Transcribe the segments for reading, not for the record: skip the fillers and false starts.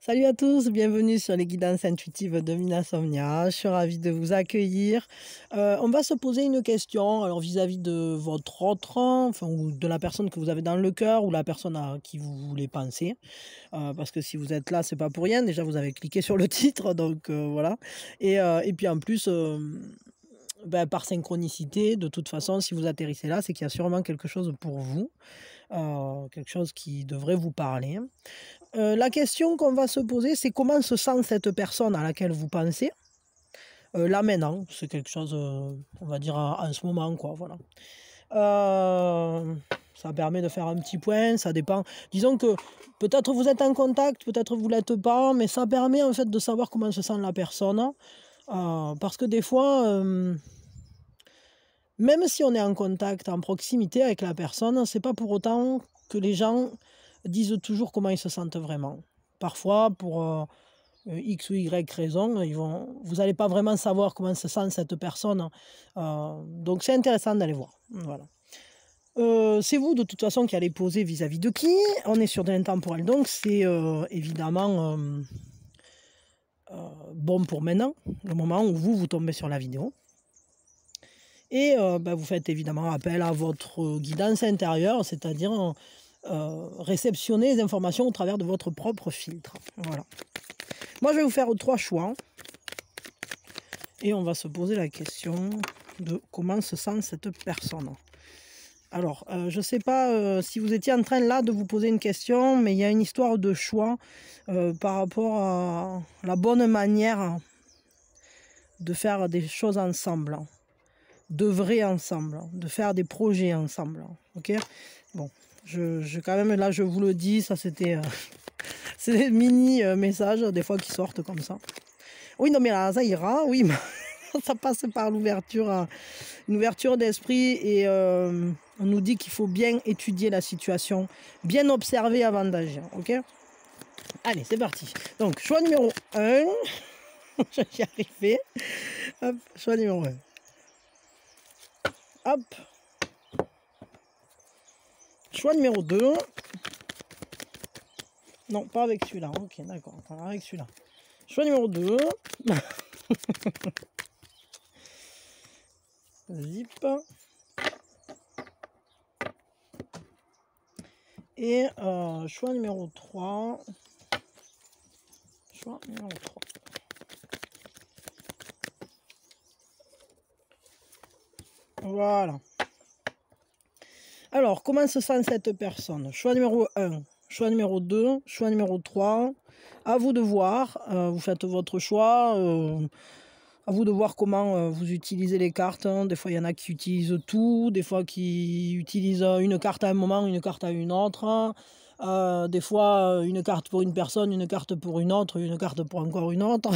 Salut à tous, bienvenue sur les guidances intuitives de Minasomnia. Je suis ravie de vous accueillir. On va se poser une question alors vis-à-vis de votre autre, enfin, ou de la personne que vous avez dans le cœur ou la personne à qui vous voulez penser. Parce que si vous êtes là, c'est pas pour rien. Déjà, vous avez cliqué sur le titre, donc voilà. Et puis en plus, ben, par synchronicité, de toute façon, si vous atterrissez là, c'est qu'il y a sûrement quelque chose pour vous, quelque chose qui devrait vous parler. La question qu'on va se poser, c'est comment se sent cette personne à laquelle vous pensez là maintenant. C'est quelque chose, on va dire, en ce moment, quoi, voilà. Ça permet de faire un petit point, ça dépend. Disons que peut-être vous êtes en contact, peut-être vous ne l'êtes pas, mais ça permet en fait de savoir comment se sent la personne. Parce que des fois, même si on est en contact, en proximité avec la personne, c'est pas pour autant que les gens disent toujours comment ils se sentent vraiment. Parfois, pour X ou Y raison, vous n'allez pas vraiment savoir comment se sent cette personne. Donc c'est intéressant d'aller voir. Voilà. C'est vous de toute façon qui allez poser vis-à-vis de qui. On est sur de l'intemporel, donc c'est évidemment bon pour maintenant, le moment où vous tombez sur la vidéo. Et vous faites évidemment appel à votre guidance intérieure, c'est-à-dire réceptionner les informations au travers de votre propre filtre. Voilà. Moi, je vais vous faire 3 choix. Et on va se poser la question de comment se sent cette personne. Alors, je ne sais pas si vous étiez en train là de vous poser une question, mais il y a une histoire de choix par rapport à la bonne manière de faire des choses ensemble, d'œuvrer ensemble, de faire des projets ensemble. Ok. Bon, quand même là, je vous le dis, ça c'était c'est des mini messages des fois qui sortent comme ça. Oui, non mais là, ça ira, oui. Ça passe par l'ouverture, une ouverture d'esprit et on nous dit qu'il faut bien étudier la situation, bien observer avant d'agir, ok? Allez, c'est parti. Donc, choix numéro 1, je vais y arriver. Hop, choix numéro 1. Hop. Choix numéro 2. Non, pas avec celui-là, ok, d'accord, avec celui-là. Choix numéro 2. Zip. Et choix numéro 3. Choix numéro 3. Voilà. Alors, comment se sent cette personne? Choix numéro 1, choix numéro 2, choix numéro 3. À vous de voir. Vous faites votre choix. À vous de voir comment vous utilisez les cartes. Des fois, il y en a qui utilisent tout. Des fois, qui utilisent une carte à un moment, une carte à une autre. Des fois, une carte pour une personne, une carte pour une autre, une carte pour encore une autre.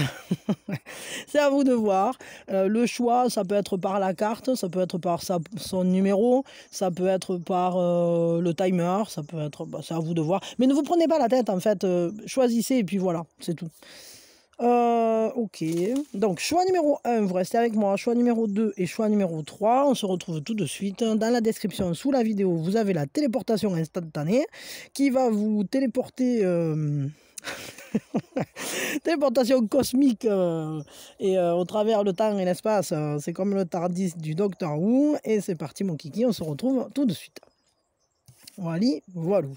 C'est à vous de voir. Le choix, ça peut être par la carte, ça peut être par son numéro, ça peut être par le timer, ça peut être... c'est à vous de voir. Mais ne vous prenez pas la tête, en fait. Choisissez et puis voilà, c'est tout. Ok, donc choix numéro 1, vous restez avec moi, choix numéro 2 et choix numéro 3, on se retrouve tout de suite. Dans la description sous la vidéo, vous avez la téléportation instantanée qui va vous téléporter... téléportation cosmique et au travers le temps et l'espace, c'est comme le Tardis du Docteur Who. Et c'est parti mon kiki, on se retrouve tout de suite. Voilà, voilà.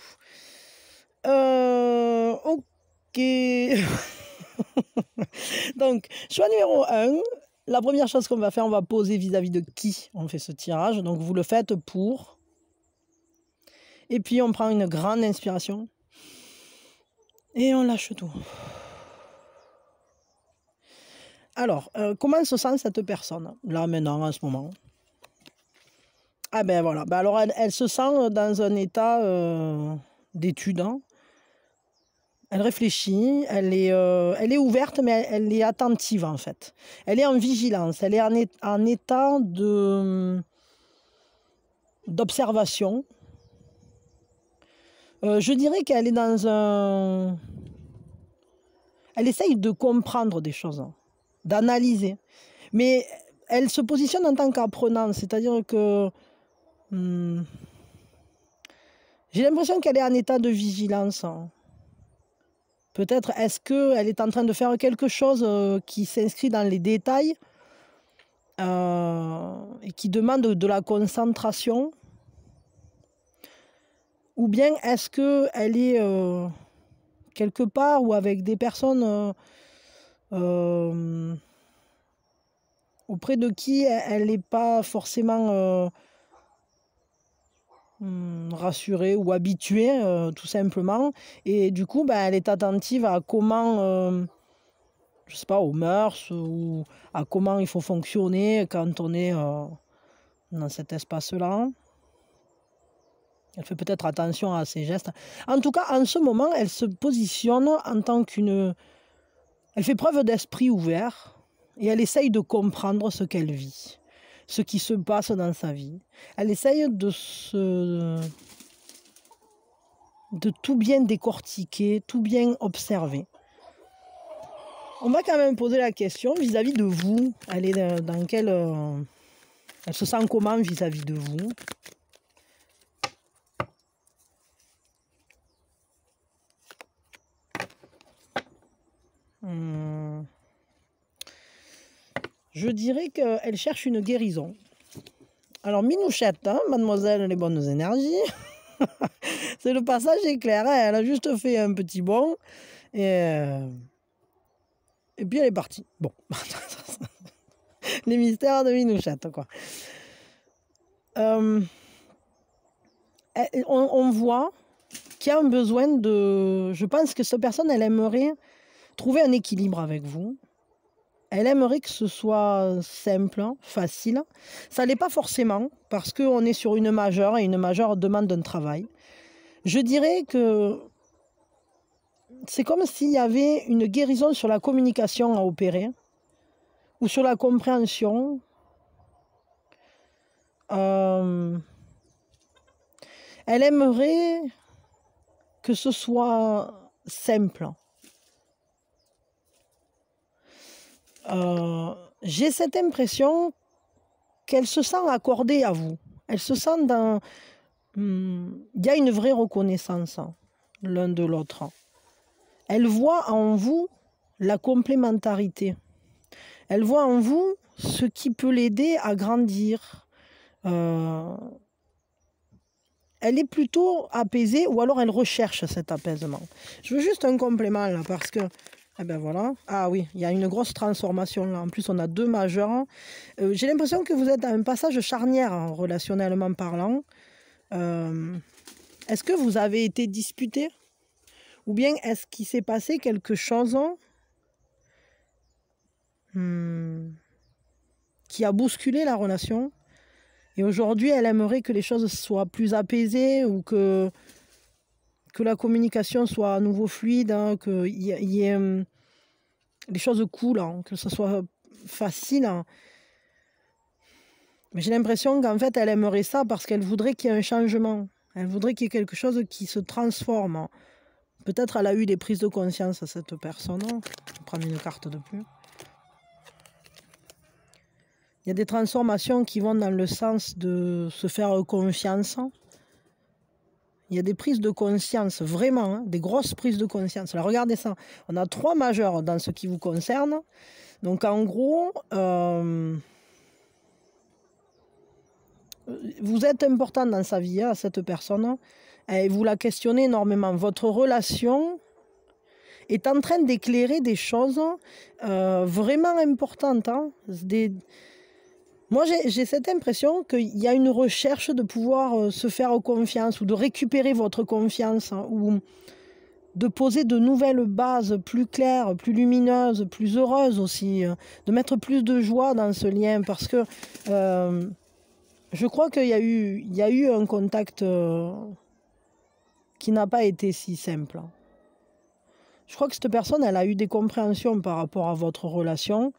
Ok. Donc, choix numéro 1. La première chose qu'on va faire, on va poser vis-à-vis de qui on fait ce tirage. Donc, vous le faites pour. Et puis, on prend une grande inspiration. Et on lâche tout. Alors, comment se sent cette personne, là, maintenant, en ce moment? Ah ben voilà, ben alors elle se sent dans un état d'étude. Hein. Elle réfléchit, elle est ouverte, mais elle est attentive en fait. Elle est en vigilance, elle est en état d'observation. Je dirais qu'elle est dans un... Elle essaye de comprendre des choses, hein, d'analyser. Mais elle se positionne en tant qu'apprenante, c'est-à-dire que... j'ai l'impression qu'elle est en état de vigilance. Hein. Peut-être est-ce qu'elle est en train de faire quelque chose qui s'inscrit dans les détails et qui demande de la concentration? Ou bien est-ce qu'elle est quelque part ou avec des personnes auprès de qui elle n'est pas forcément rassurée ou habituée, tout simplement. Et du coup, elle est attentive à comment, je sais pas, aux mœurs ou à comment il faut fonctionner quand on est dans cet espace-là. Elle fait peut-être attention à ses gestes. En tout cas, en ce moment, elle se positionne en tant qu'une... Elle fait preuve d'esprit ouvert et elle essaye de comprendre ce qu'elle vit, ce qui se passe dans sa vie. Elle essaye de tout bien décortiquer, tout bien observer. On va quand même poser la question vis-à-vis de vous. Elle est dans quelle... elle se sent comment vis-à-vis de vous? Je dirais qu'elle cherche une guérison. Alors, Minouchette, hein, mademoiselle les bonnes énergies, c'est le passage est clair, hein, elle a juste fait un petit bond et puis elle est partie. Bon, les mystères de Minouchette, quoi. On voit qu'il y a un besoin de... Je pense que cette personne, elle aimerait trouver un équilibre avec vous. Elle aimerait que ce soit simple, facile. Ça ne l'est pas forcément, parce qu'on est sur une majeure, et une majeure demande un travail. Je dirais que c'est comme s'il y avait une guérison sur la communication à opérer, ou sur la compréhension. Elle aimerait que ce soit simple. J'ai cette impression qu'elle se sent accordée à vous. Elle se sent dans... Il y a une vraie reconnaissance l'un de l'autre. Elle voit en vous la complémentarité. Elle voit en vous ce qui peut l'aider à grandir. Elle est plutôt apaisée ou alors elle recherche cet apaisement. Je veux juste un complément là parce que... Eh ben voilà. Ah oui, il y a une grosse transformation là. En plus, on a deux majeurs. J'ai l'impression que vous êtes à un passage charnière, hein, relationnellement parlant. Est-ce que vous avez été disputé? Ou bien est-ce qu'il s'est passé quelque chose qui a bousculé la relation? Et aujourd'hui, elle aimerait que les choses soient plus apaisées ou que la communication soit à nouveau fluide, hein, que y ait les choses coulent, hein, que ce soit facile. Hein. Mais j'ai l'impression qu'en fait, elle aimerait ça parce qu'elle voudrait qu'il y ait un changement. Elle voudrait qu'il y ait quelque chose qui se transforme. Hein. Peut-être elle a eu des prises de conscience à cette personne. Je vais prendre une carte de plus. Il y a des transformations qui vont dans le sens de se faire confiance. Il y a des prises de conscience, vraiment, hein, des grosses prises de conscience. Là, regardez ça. On a 3 majeurs dans ce qui vous concerne. Donc, en gros, vous êtes important dans sa vie, hein, à cette personne. Et vous la questionnez énormément. Votre relation est en train d'éclairer des choses vraiment importantes. Hein, Moi, j'ai cette impression qu'il y a une recherche de pouvoir se faire confiance ou de récupérer votre confiance, hein, ou de poser de nouvelles bases plus claires, plus lumineuses, plus heureuses aussi, de mettre plus de joie dans ce lien parce que je crois qu'il y a eu un contact qui n'a pas été si simple. Je crois que cette personne, elle a eu des compréhensions par rapport à votre relation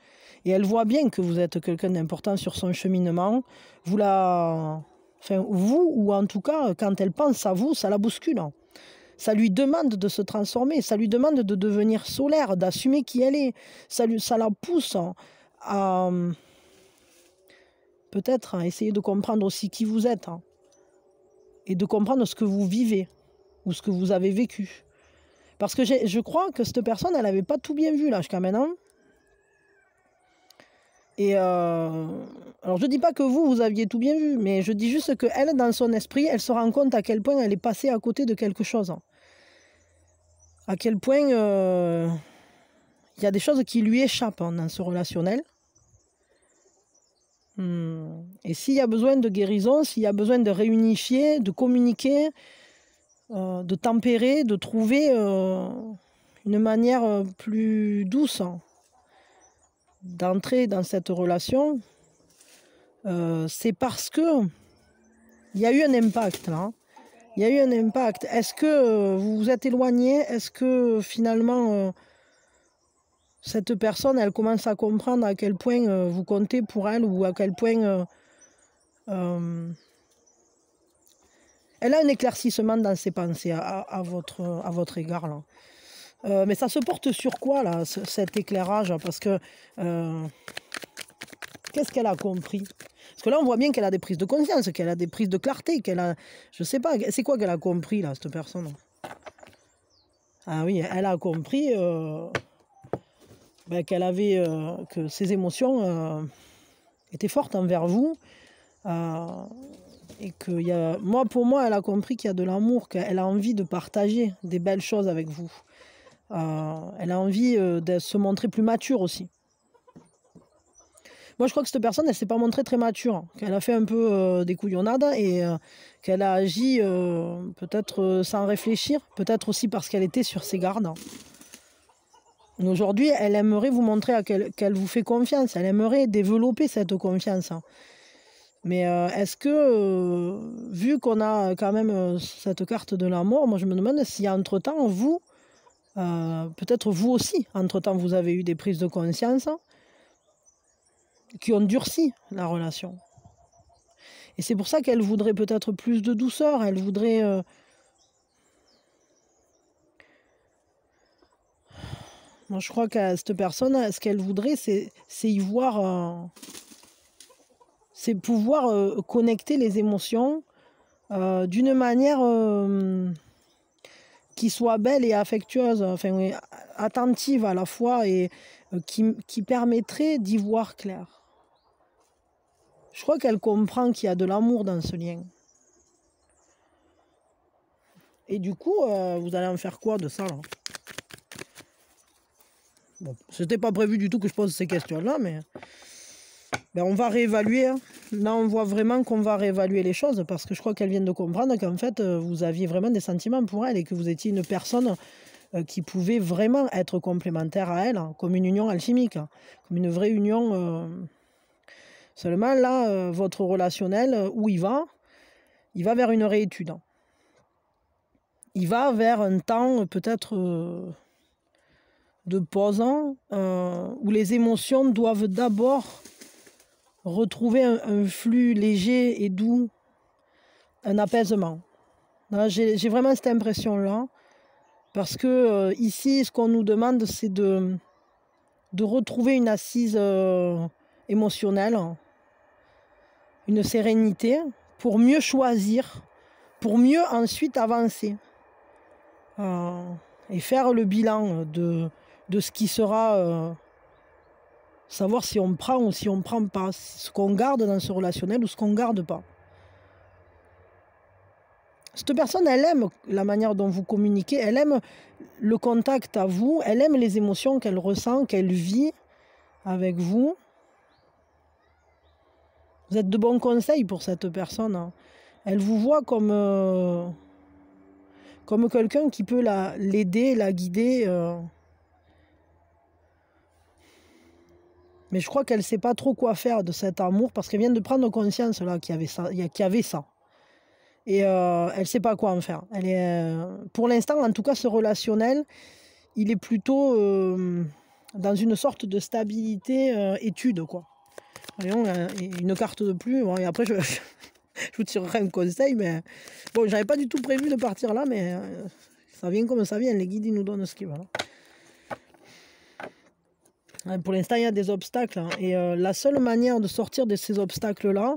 et elle voit bien que vous êtes quelqu'un d'important sur son cheminement. Vous, ou en tout cas, quand elle pense à vous, ça la bouscule. Ça lui demande de se transformer, ça lui demande de devenir solaire, d'assumer qui elle est. Ça la pousse à peut-être essayer de comprendre aussi qui vous êtes et de comprendre ce que vous vivez ou ce que vous avez vécu. Parce que je crois que cette personne, elle n'avait pas tout bien vu là jusqu'à maintenant. Et alors je ne dis pas que vous aviez tout bien vu, mais je dis juste qu'elle, dans son esprit, elle se rend compte à quel point elle est passée à côté de quelque chose. À quel point il y a des choses qui lui échappent dans ce relationnel. Et s'il y a besoin de guérison, s'il y a besoin de réunifier, de communiquer, de tempérer, de trouver une manière plus douce d'entrer dans cette relation, c'est parce que il y a eu un impact là. Il y a eu un impact. Est-ce que vous vous êtes éloigné? Est-ce que finalement cette personne, elle commence à comprendre à quel point vous comptez pour elle, ou à quel point elle a un éclaircissement dans ses pensées à votre égard là. Mais ça se porte sur quoi là, cet éclairage? Parce que qu'est-ce qu'elle a compris? Parce que là on voit bien qu'elle a des prises de conscience, qu'elle a des prises de clarté, qu'elle a... Je sais pas, c'est quoi qu'elle a compris là, cette personne? Ah oui, elle a compris qu'elle avait... que ses émotions étaient fortes envers vous. Et que pour moi, elle a compris qu'il y a de l'amour, qu'elle a envie de partager des belles choses avec vous. Elle a envie de se montrer plus mature aussi. Moi, je crois que cette personne, elle ne s'est pas montrée très mature, qu'elle a fait un peu des couillonnades et qu'elle a agi peut-être sans réfléchir, peut-être aussi parce qu'elle était sur ses gardes. Aujourd'hui, elle aimerait vous montrer qu'elle vous fait confiance, elle aimerait développer cette confiance. Mais est-ce que, vu qu'on a quand même cette carte de la mort, moi je me demande si entre-temps, vous, peut-être vous aussi, entre-temps, vous avez eu des prises de conscience qui ont durci la relation. Et c'est pour ça qu'elle voudrait peut-être plus de douceur, elle voudrait... Moi je crois qu'à cette personne, ce qu'elle voudrait, c'est y voir... c'est pouvoir connecter les émotions d'une manière qui soit belle et affectueuse, enfin, attentive à la fois, et qui permettrait d'y voir clair. Je crois qu'elle comprend qu'il y a de l'amour dans ce lien. Et du coup, vous allez en faire quoi de ça là? Bon, c'était pas prévu du tout que je pose ces questions-là, mais on va réévaluer. Hein. Là, on voit vraiment qu'on va réévaluer les choses, parce que je crois qu'elle vient de comprendre qu'en fait, vous aviez vraiment des sentiments pour elle et que vous étiez une personne qui pouvait vraiment être complémentaire à elle, hein, comme une union alchimique, hein, comme une vraie union. Seulement, là, votre relationnel, où il va vers une réétude. Il va vers un temps peut-être de pause, où les émotions doivent d'abord retrouver un flux léger et doux, un apaisement. J'ai vraiment cette impression-là, parce que ici, ce qu'on nous demande, c'est de retrouver une assise émotionnelle, une sérénité, pour mieux choisir, pour mieux ensuite avancer. Et faire le bilan de ce qui sera... savoir si on prend ou si on ne prend pas, ce qu'on garde dans ce relationnel ou ce qu'on ne garde pas. Cette personne, elle aime la manière dont vous communiquez, elle aime le contact à vous, elle aime les émotions qu'elle ressent, qu'elle vit avec vous. Vous êtes de bons conseils pour cette personne. Hein. Elle vous voit comme quelqu'un qui peut l'aider, la guider. Mais je crois qu'elle ne sait pas trop quoi faire de cet amour, parce qu'elle vient de prendre conscience là, qu'il y avait ça. Et elle ne sait pas quoi en faire. Pour l'instant, en tout cas, ce relationnel, il est plutôt dans une sorte de stabilité étude, quoi. Voyons, une carte de plus. Bon, et après, je vous tirerai un conseil, mais bon, j'avais pas du tout prévu de partir là, mais ça vient comme ça vient. Les guides, ils nous donnent ce qu'ils veulent. Pour l'instant, il y a des obstacles. Hein, et la seule manière de sortir de ces obstacles-là,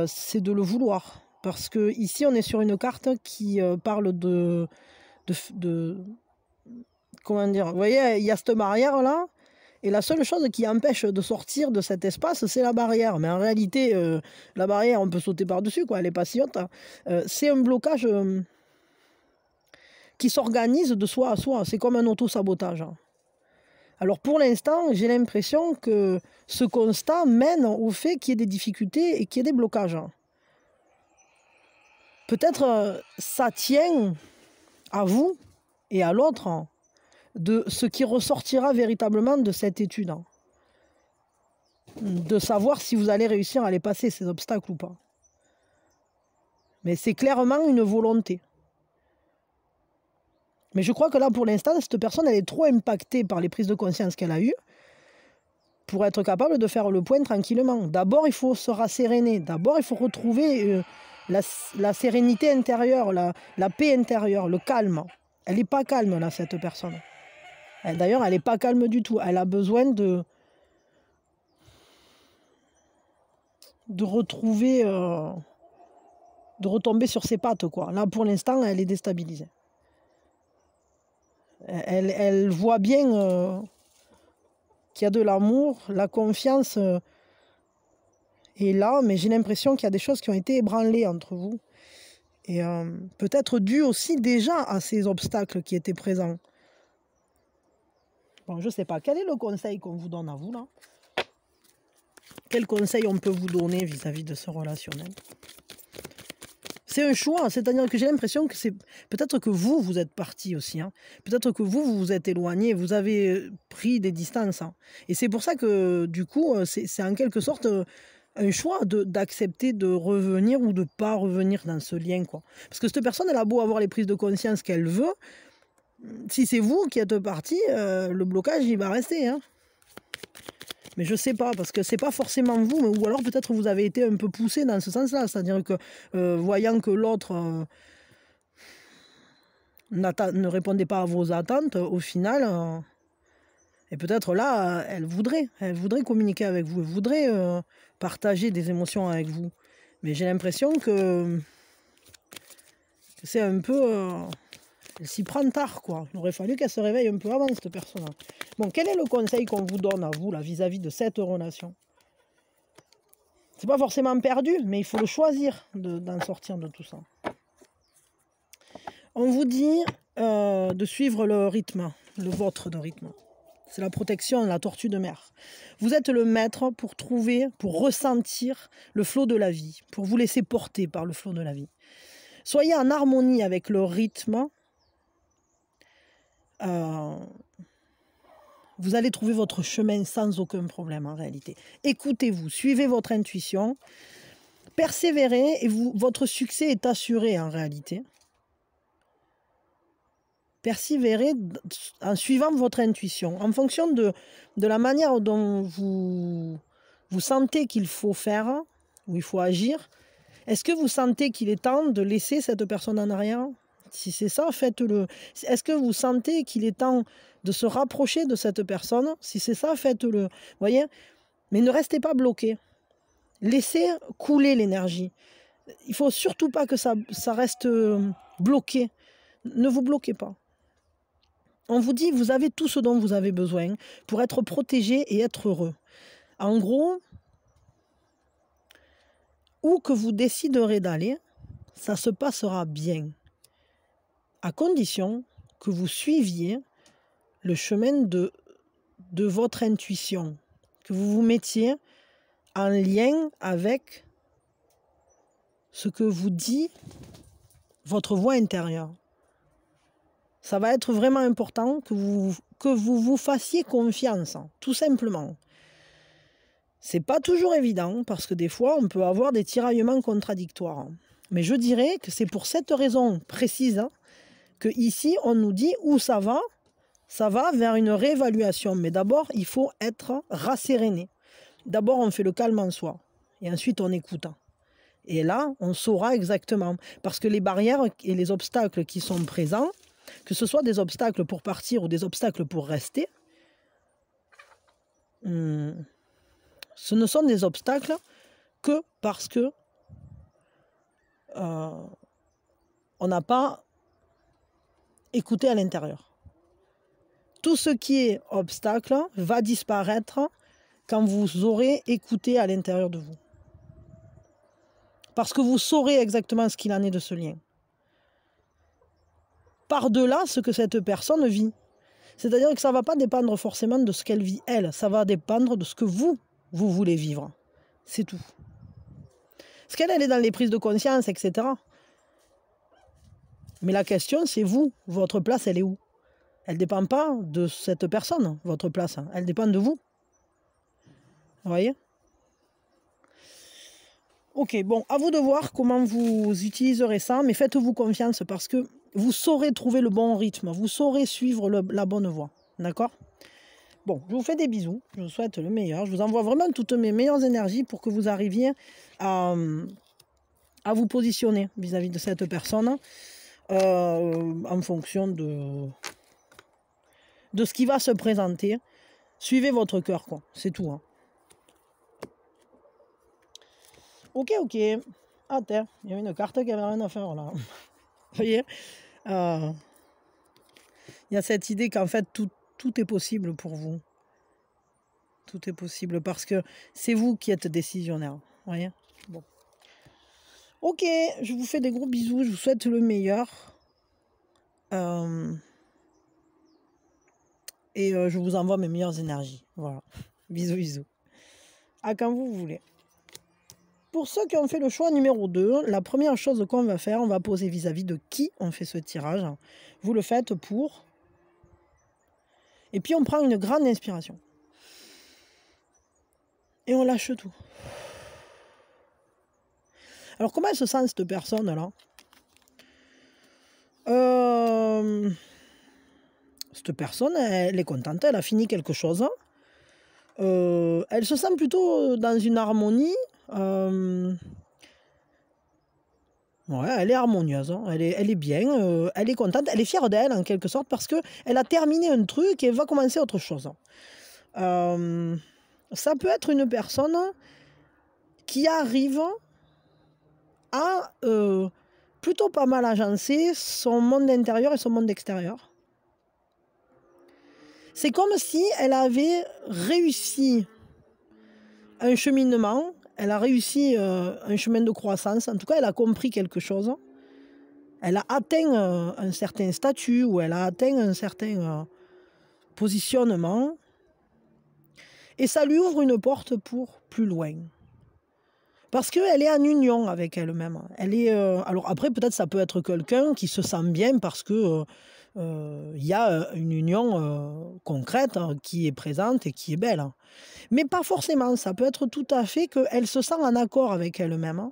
c'est de le vouloir. Parce que ici, on est sur une carte qui parle de comment dire, vous voyez, il y a cette barrière-là, et la seule chose qui empêche de sortir de cet espace, c'est la barrière. Mais en réalité, la barrière, on peut sauter par-dessus, quoi, elle n'est pas si haute. C'est un blocage qui s'organise de soi à soi, c'est comme un auto-sabotage. Alors pour l'instant, j'ai l'impression que ce constat mène au fait qu'il y ait des difficultés et qu'il y ait des blocages. Peut-être ça tient à vous et à l'autre de ce qui ressortira véritablement de cette étude. De savoir si vous allez réussir à les passer, ces obstacles ou pas. Mais c'est clairement une volonté. Mais je crois que là, pour l'instant, cette personne, elle est trop impactée par les prises de conscience qu'elle a eues pour être capable de faire le point tranquillement. D'abord, il faut se rasséréner. D'abord, il faut retrouver la sérénité intérieure, la paix intérieure, le calme. Elle n'est pas calme, là, cette personne. D'ailleurs, elle n'est pas calme du tout. Elle a besoin de retrouver, de retomber sur ses pattes, quoi. Là, pour l'instant, elle est déstabilisée. Elle voit bien qu'il y a de l'amour, la confiance est là, mais j'ai l'impression qu'il y a des choses qui ont été ébranlées entre vous. Et peut-être dû aussi déjà à ces obstacles qui étaient présents. Bon, je ne sais pas. Quel est le conseil qu'on vous donne à vous, là? Quel conseil on peut vous donner vis-à-vis de ce relationnel? C'est un choix, c'est-à-dire que j'ai l'impression que c'est... Peut-être que vous êtes parti aussi. Hein. Peut-être que vous vous êtes éloigné, vous avez pris des distances. Hein. Et c'est pour ça que, du coup, c'est en quelque sorte un choix d'accepter de revenir ou de ne pas revenir dans ce lien, quoi. Parce que cette personne, elle a beau avoir les prises de conscience qu'elle veut, si c'est vous qui êtes parti, le blocage, il va rester. Hein. Mais je ne sais pas, parce que ce n'est pas forcément vous, ou alors peut-être vous avez été un peu poussé dans ce sens-là. C'est-à-dire que, voyant que l'autre ne répondait pas à vos attentes, au final, et peut-être là, elle voudrait communiquer avec vous, elle voudrait partager des émotions avec vous. Mais j'ai l'impression que c'est un peu... elle s'y prend tard, quoi. Il aurait fallu qu'elle se réveille un peu avant, cette personne. Bon, quel est le conseil qu'on vous donne à vous, là, vis-à-vis de cette relation? C'est pas forcément perdu, mais il faut le choisir d'en sortir de tout ça. On vous dit de suivre le rythme, le vôtre de rythme. C'est la protection, la tortue de mer. Vous êtes le maître pour trouver, pour ressentir le flot de la vie, pour vous laisser porter par le flot de la vie. Soyez en harmonie avec le rythme. Vous allez trouver votre chemin sans aucun problème en réalité. Écoutez-vous, suivez votre intuition, persévérez et votre succès est assuré en réalité. Persévérez en suivant votre intuition, en fonction de la manière dont vous sentez qu'il faut faire, ou il faut agir. Est-ce que vous sentez qu'il est temps de laisser cette personne en arrière? Si c'est ça, faites-le. Est-ce que vous sentez qu'il est temps de se rapprocher de cette personne? Si c'est ça, faites-le. Voyez? Mais ne restez pas bloqué. Laissez couler l'énergie. Il ne faut surtout pas que ça reste bloqué. Ne vous bloquez pas. On vous dit, vous avez tout ce dont vous avez besoin pour être protégé et être heureux. En gros, où que vous déciderez d'aller, ça se passera bien. À condition que vous suiviez le chemin de votre intuition, que vous vous mettiez en lien avec ce que vous dit votre voix intérieure. Ça va être vraiment important que vous fassiez confiance, tout simplement. C'est pas toujours évident, parce que des fois, on peut avoir des tiraillements contradictoires. Mais je dirais que c'est pour cette raison précise que ici, on nous dit où ça va vers une réévaluation. Mais d'abord, il faut être rasséréné. D'abord, on fait le calme en soi, et ensuite, on écoute. Et là, on saura exactement. Parce que les barrières et les obstacles qui sont présents, que ce soit des obstacles pour partir ou des obstacles pour rester, ce ne sont des obstacles que parce que on n'a pas écouté à l'intérieur. Tout ce qui est obstacle va disparaître quand vous aurez écouté à l'intérieur de vous. Parce que vous saurez exactement ce qu'il en est de ce lien. Par-delà ce que cette personne vit. C'est-à-dire que ça ne va pas dépendre forcément de ce qu'elle vit, elle. Ça va dépendre de ce que vous voulez vivre. C'est tout. Parce qu'elle est dans les prises de conscience, etc. Mais la question, c'est vous. Votre place, elle est où? Elle ne dépend pas de cette personne, votre place. Elle dépend de vous. Vous voyez? Ok, bon, à vous de voir comment vous utiliserez ça, mais faites-vous confiance parce que vous saurez trouver le bon rythme, vous saurez suivre la bonne voie. D'accord? Bon, je vous fais des bisous, je vous souhaite le meilleur. Je vous envoie vraiment toutes mes meilleures énergies pour que vous arriviez à vous positionner vis-à-vis de cette personne en fonction de ce qui va se présenter. Suivez votre cœur, quoi. C'est tout. Hein. Ok. Ah, tiens, il y avait une carte qui avait rien à faire, là. Vous voyez il y a cette idée qu'en fait, tout est possible pour vous. Tout est possible parce que c'est vous qui êtes décisionnaire. Vous voyez? Bon. Ok, je vous fais des gros bisous. Je vous souhaite le meilleur. Et je vous envoie mes meilleures énergies. Voilà. Bisous. À quand vous voulez. Pour ceux qui ont fait le choix numéro 2, la première chose qu'on va faire, on va poser vis-à-vis de qui on fait ce tirage. Vous le faites pour... Et puis on prend une grande inspiration. Et on lâche tout. Alors comment elle se sent cette personne-là? Cette personne, elle est contente, elle a fini quelque chose. Elle se sent plutôt dans une harmonie. Ouais, elle est harmonieuse, hein. Elle est bien, elle est contente, elle est fière d'elle en quelque sorte parce qu'elle a terminé un truc et va commencer autre chose. Ça peut être une personne qui arrive à plutôt pas mal agencer son monde intérieur et son monde extérieur. C'est comme si elle avait réussi un cheminement, elle a réussi un chemin de croissance, en tout cas elle a compris quelque chose, elle a atteint un certain statut ou elle a atteint un certain positionnement et ça lui ouvre une porte pour plus loin. Parce qu'elle est en union avec elle-même. Elle est, alors après peut-être ça peut être quelqu'un qui se sent bien parce que y a une union concrète qui est présente et qui est belle. Mais pas forcément, ça peut être tout à fait qu'elle se sent en accord avec elle-même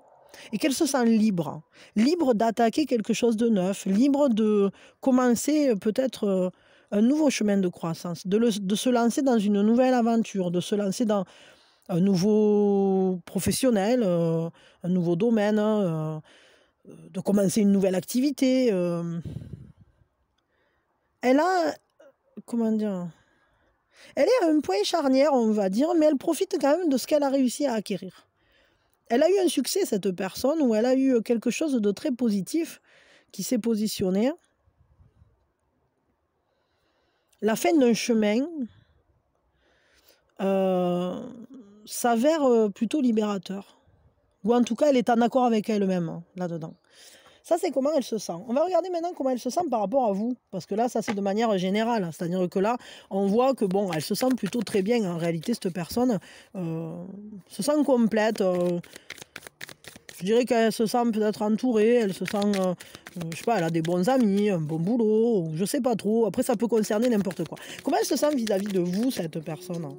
et qu'elle se sent libre. Libre d'attaquer quelque chose de neuf, libre de commencer peut-être un nouveau chemin de croissance, de se lancer dans une nouvelle aventure, de se lancer dans un nouveau professionnel, un nouveau domaine, de commencer une nouvelle activité. Elle a, comment dire, elle est à un point charnière, on va dire, mais elle profite quand même de ce qu'elle a réussi à acquérir. Elle a eu un succès, cette personne, où elle a eu quelque chose de très positif qui s'est positionné. La fin d'un chemin s'avère plutôt libérateur. Ou en tout cas, elle est en accord avec elle-même, là-dedans. Ça, c'est comment elle se sent. On va regarder maintenant comment elle se sent par rapport à vous. Parce que là, ça, c'est de manière générale. C'est-à-dire que là, on voit que, bon, elle se sent plutôt très bien. En réalité, cette personne se sent complète. Je dirais qu'elle se sent peut-être entourée. Elle se sent, je sais pas, elle a des bons amis, un bon boulot. Je sais pas trop. Après, ça peut concerner n'importe quoi. Comment elle se sent vis-à-vis de vous, cette personne?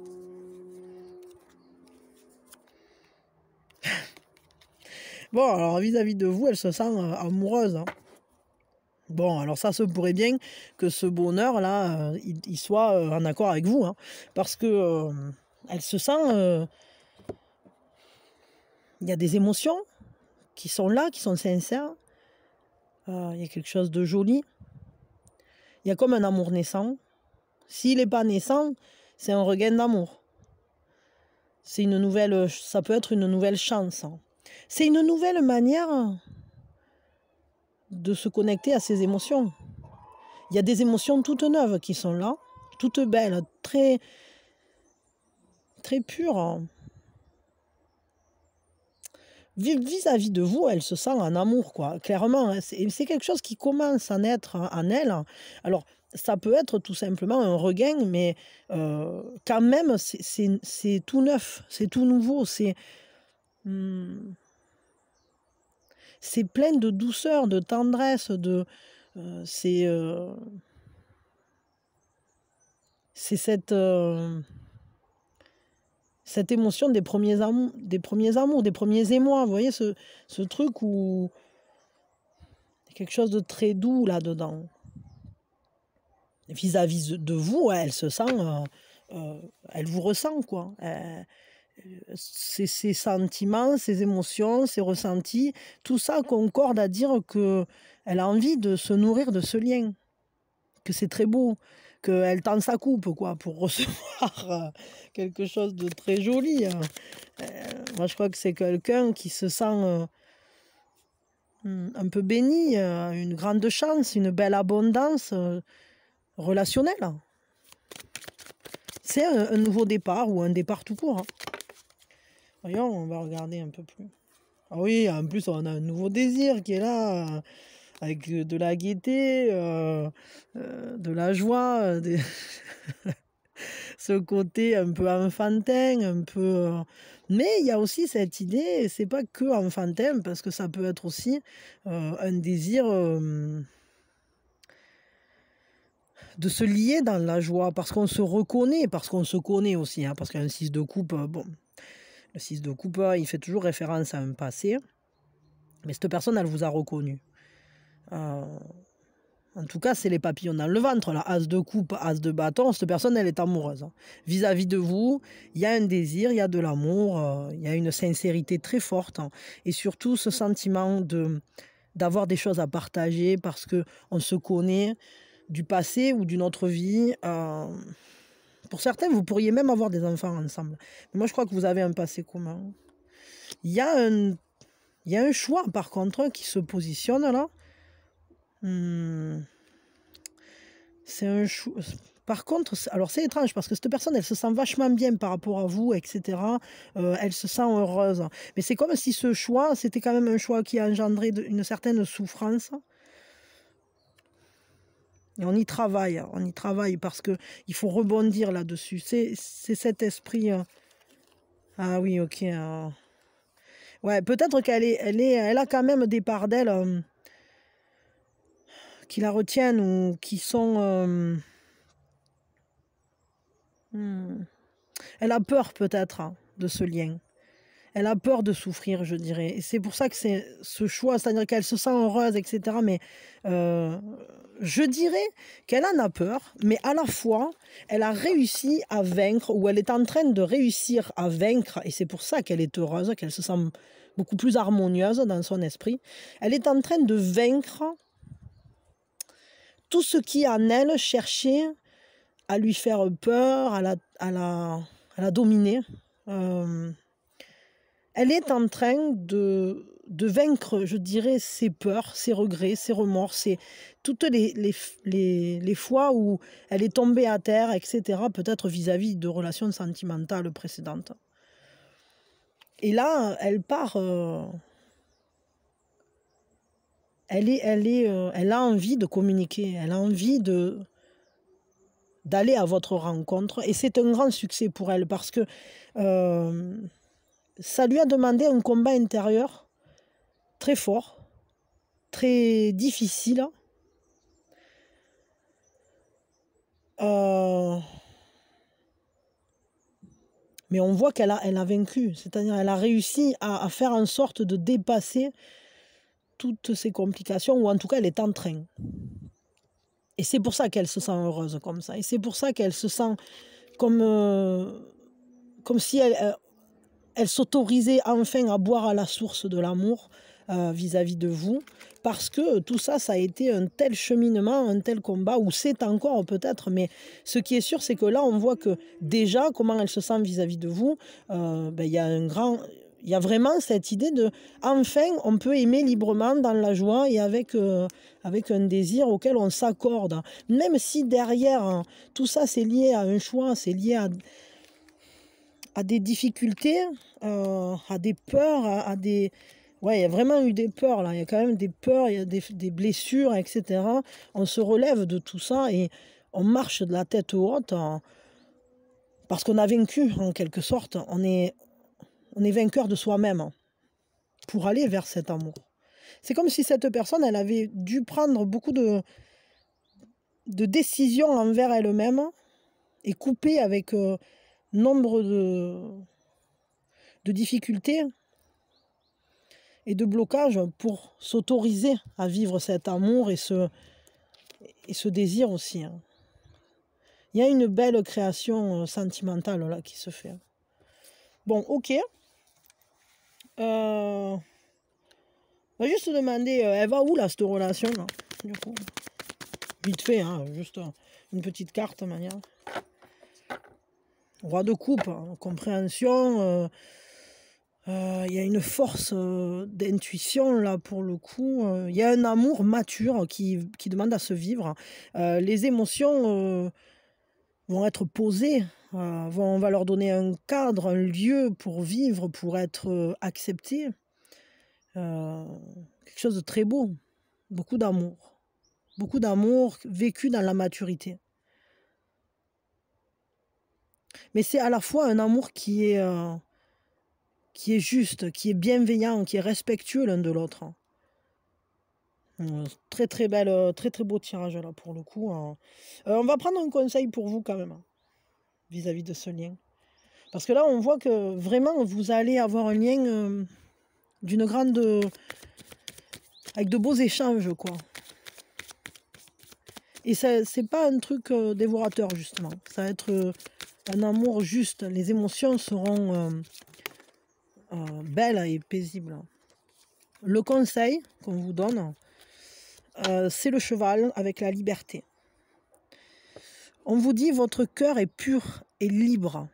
Bon, alors vis-à-vis de vous, elle se sent amoureuse. Hein. Bon, alors ça se pourrait bien que ce bonheur-là, il soit en accord avec vous. Hein, parce que elle se sent... Il y a des émotions qui sont là, qui sont sincères. Il y a quelque chose de joli. Il y a comme un amour naissant. S'il n'est pas naissant, c'est un regain d'amour. C'est une nouvelle... Ça peut être une nouvelle chance. Hein. C'est une nouvelle manière de se connecter à ses émotions. Il y a des émotions toutes neuves qui sont là, toute belle, très, très pure. Hein. Vis-à-vis de vous, elle se sent en amour, quoi. Clairement, hein, c'est quelque chose qui commence à naître en elle. Alors, ça peut être tout simplement un regain, mais quand même, c'est tout neuf, c'est tout nouveau, hum, c'est plein de douceur, de tendresse, c'est cette émotion des premiers amours, des premiers émois. Vous voyez ce truc où il y a quelque chose de très doux là-dedans. Vis-à-vis de vous, elle se sent, elle vous ressent, quoi. Ses sentiments, ses émotions, ses ressentis, tout ça concorde à dire qu'elle a envie de se nourrir de ce lien, que c'est très beau, qu'elle tend sa coupe, quoi, pour recevoir quelque chose de très joli. Hein. Moi, je crois que c'est quelqu'un qui se sent un peu béni, une grande chance, une belle abondance relationnelle. C'est un nouveau départ ou un départ tout court. Hein. Voyons, on va regarder un peu plus. Ah oui, en plus, on a un nouveau désir qui est là, avec de la gaieté, de la joie, ce côté un peu enfantin, un peu... Mais il y a aussi cette idée, c'est pas que enfantin, parce que ça peut être aussi un désir de se lier dans la joie, parce qu'on se reconnaît, parce qu'on se connaît aussi, hein, parce qu'un 6 de coupe, bon, le 6 de coupe, il fait toujours référence à un passé, mais cette personne, elle vous a reconnu. En tout cas, c'est les papillons dans le ventre, là. As de coupe, as de bâton, cette personne, elle est amoureuse. Vis-à-vis de vous, il y a un désir, il y a de l'amour, il y a une sincérité très forte. Hein, et surtout, ce sentiment d'avoir des choses à partager parce qu'on se connaît du passé ou d'une autre vie. Pour certains, vous pourriez même avoir des enfants ensemble. Mais moi, je crois que vous avez un passé commun. Il y a un choix, par contre, qui se positionne là. C'est un choix. Par contre, alors c'est étrange parce que cette personne, elle se sent vachement bien par rapport à vous, etc. Elle se sent heureuse. Mais c'est comme si ce choix, c'était quand même un choix qui a engendré une certaine souffrance. Et on y travaille parce qu'il faut rebondir là-dessus. C'est cet esprit. Ah oui, ok. Ouais, peut-être elle a quand même des parts d'elle qui la retiennent ou qui sont... Elle a peur peut-être de ce lien. Elle a peur de souffrir, je dirais. Et c'est pour ça que c'est ce choix, c'est-à-dire qu'elle se sent heureuse, etc. Mais je dirais qu'elle en a peur, mais à la fois, elle a réussi à vaincre, ou elle est en train de réussir à vaincre, et c'est pour ça qu'elle est heureuse, qu'elle se sent beaucoup plus harmonieuse dans son esprit. Elle est en train de vaincre tout ce qui en elle cherchait à lui faire peur, à la dominer. Elle est en train de vaincre, je dirais, ses peurs, ses regrets, ses remords, toutes les fois où elle est tombée à terre, etc., peut-être vis-à-vis de relations sentimentales précédentes. Et là, elle part... elle a envie de communiquer, elle a envie d'aller à votre rencontre. Et c'est un grand succès pour elle parce que ça lui a demandé un combat intérieur très fort, très difficile. Mais on voit qu'elle a vaincu, c'est-à-dire elle a réussi à faire en sorte de dépasser toutes ces complications, ou en tout cas elle est en train. Et c'est pour ça qu'elle se sent heureuse comme ça. Et c'est pour ça qu'elle se sent comme si elle s'autorisait enfin à boire à la source de l'amour vis-à-vis de vous. Parce que tout ça, ça a été un tel cheminement, un tel combat, ou c'est encore peut-être. Mais ce qui est sûr, c'est que là, on voit que déjà, comment elle se sent vis-à-vis de vous, il y a Il y a vraiment cette idée de, enfin, on peut aimer librement dans la joie et avec un désir auquel on s'accorde. Même si derrière, hein, tout ça, c'est lié à un choix, c'est lié à des difficultés, à des peurs, à des... Ouais, il y a vraiment eu des peurs, là. Il y a quand même des peurs, il y a des blessures, etc. On se relève de tout ça et on marche de la tête haute parce qu'on a vaincu, en quelque sorte. On est vainqueur de soi-même pour aller vers cet amour. C'est comme si cette personne, elle avait dû prendre beaucoup de décisions envers elle-même et couper avec nombre de difficultés et de blocages pour s'autoriser à vivre cet amour et ce désir aussi. Il y a une belle création sentimentale là qui se fait. Bon, ok. On va juste demander, elle va où là, cette relation là, du coup? Vite fait, hein, juste une petite carte, manière. Roi de coupe, hein, compréhension. Il y a une force d'intuition là pour le coup. Il y a un amour mature qui demande à se vivre. Les émotions vont être posées. On va leur donner un cadre, un lieu pour vivre, pour être acceptées. Quelque chose de très beau. Beaucoup d'amour. Beaucoup d'amour vécu dans la maturité. Mais c'est à la fois un amour qui est juste, qui est bienveillant, qui est respectueux l'un de l'autre. Très très belle, très très beau tirage là pour le coup. On va prendre un conseil pour vous quand même, vis-à-vis de ce lien. Parce que là on voit que vraiment vous allez avoir un lien d'une grande... avec de beaux échanges quoi. Et c'est pas un truc dévorateur justement. Ça va être un amour juste. Les émotions seront belles et paisibles. Le conseil qu'on vous donne, c'est le cheval avec la liberté. On vous dit votre cœur est pur et libre.